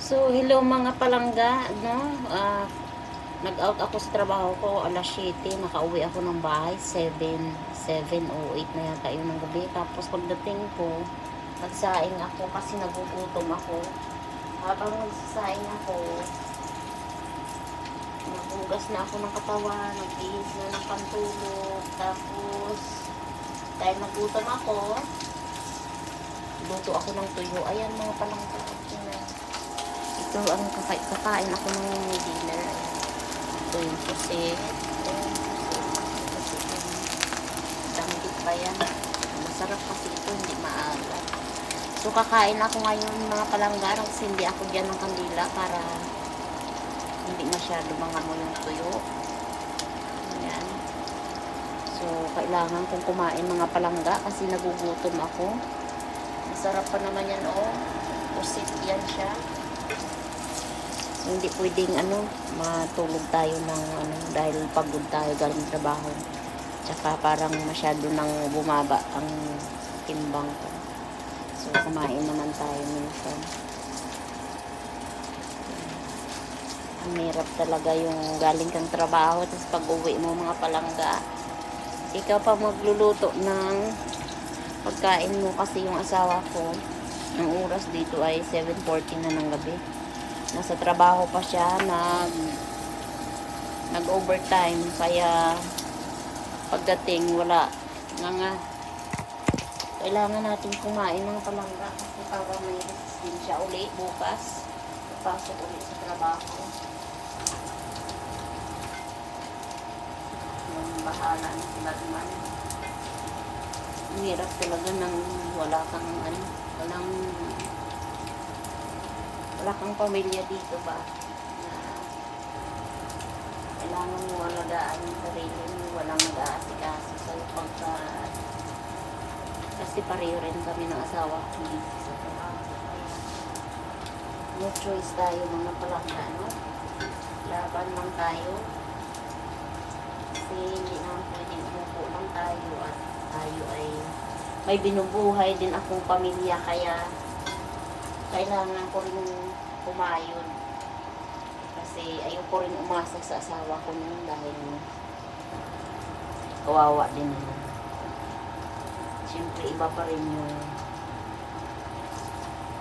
So, hello mga palangga, no? Nag-out ako sa trabaho ko, alas 7, nakauwi ako ng bahay, 7 o 8 na yata yun ng gabi. Tapos pagdating ko, nagsaing ako kasi nagugutom ako. Habang nagsasaing ako, naghugas na ako ng katawan, nagbihis na ng pantulog. Tapos, dahil nagutom ako, luto ako ng tuyo. Ayan mga palangga, ito ang kakain ako ng dinner. Ito yung pusit. Danggit pa yan. Masarap kasi ito, hindi maalat. So kakain ako ngayon mga palangga kasi hindi ako dyan ng kandila para hindi masyado mangamoy yung tuyo. Ayan. So kailangan kong kumain mga palangga kasi nagugutom ako. Masarap pa naman yan, oh. Pusit yan siya. Hindi pwedeng matulog tayo ng dahil pagod tayo galing trabaho. Tsaka parang masyado nang bumaba ang timbang ko. So kumain naman tayo minsan. Ang hirap talaga yung galing kang trabaho tapos pag-uwi mo mga palangga. Ikaw pa magluluto ng pagkain mo kasi yung asawa ko, ang oras dito ay 7:40 na ng gabi. Nasa trabaho pa siya, nag-overtime, kaya pagdating wala nga kailangan natin kumain ng palangga kasi para may resistensya ulit bukas pasok ulit sa trabaho. Yung bahala na sila naman. Ang hirap talaga nang wala kang wala kang pamilya dito ba na kailangan mo alagaan yung sarili mo, walang mag-aasikaso sa pagka kasi pareho rin kami ng asawa ko dito sa trabaho. No choice tayo mga palangga, no? Laban lang tayo kasi hindi naman pwedeng umupo lang tayo at tayo ay may binubuhay din akong pamilya kaya kailangan ko rin kumayod kasi ayoko rin umasa sa asawa ko nun dahil kawawa din naman. Siyempre iba pa rin yung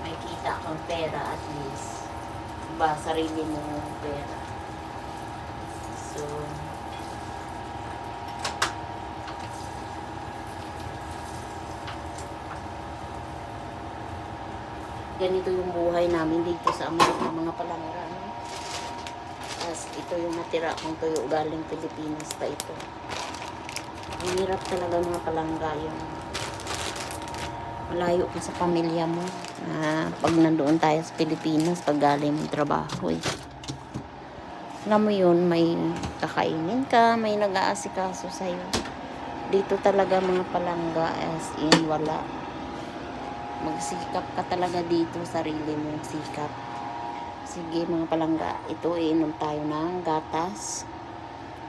may kita kang pera at least iba sarili mong pera. So ganito yung buhay namin dito sa Amerika mga palangga, no? As ito yung natira kong tuyo galing Pilipinas pa ito. Ang hirap talaga mga palangga yung malayo ka sa pamilya mo pag nandoon tayo sa Pilipinas pag galing mong trabaho alam mo yun, may kakainin ka, may nag-aasikaso sa'yo. Dito talaga mga palangga as in wala. Magsikap ka talaga dito, sarili mong sikap. Sige mga palangga, ito iinom tayo ng gatas.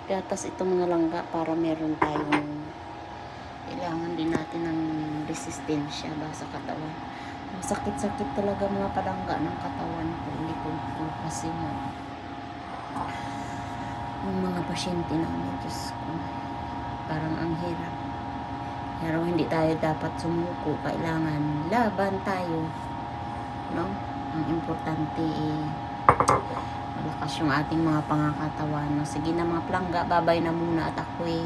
Gatas ito mga langga para meron tayong kailangan din natin ng resistensya ba sa katawan. Sakit-sakit talaga mga palangga ng katawan ko. Hindi ko kasi yung mga pasyente namin, Diyos ko, parang ang hirap. Pero hindi tayo dapat sumuko. Kailangan laban tayo. No? Ang importante malakas yung ating mga pangakatawan. No? Sige na mga palangga, babay na muna at ako'y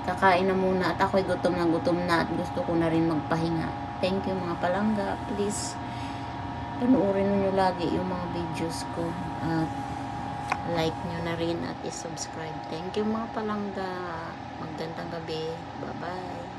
kakain na muna at ako'y gutom na at gusto ko na rin magpahinga. Thank you mga palangga. Please, panuorin nyo lagi yung mga videos ko. At like nyo na rin at i-subscribe. Thank you mga palangga. Magandang gabi. Bye-bye.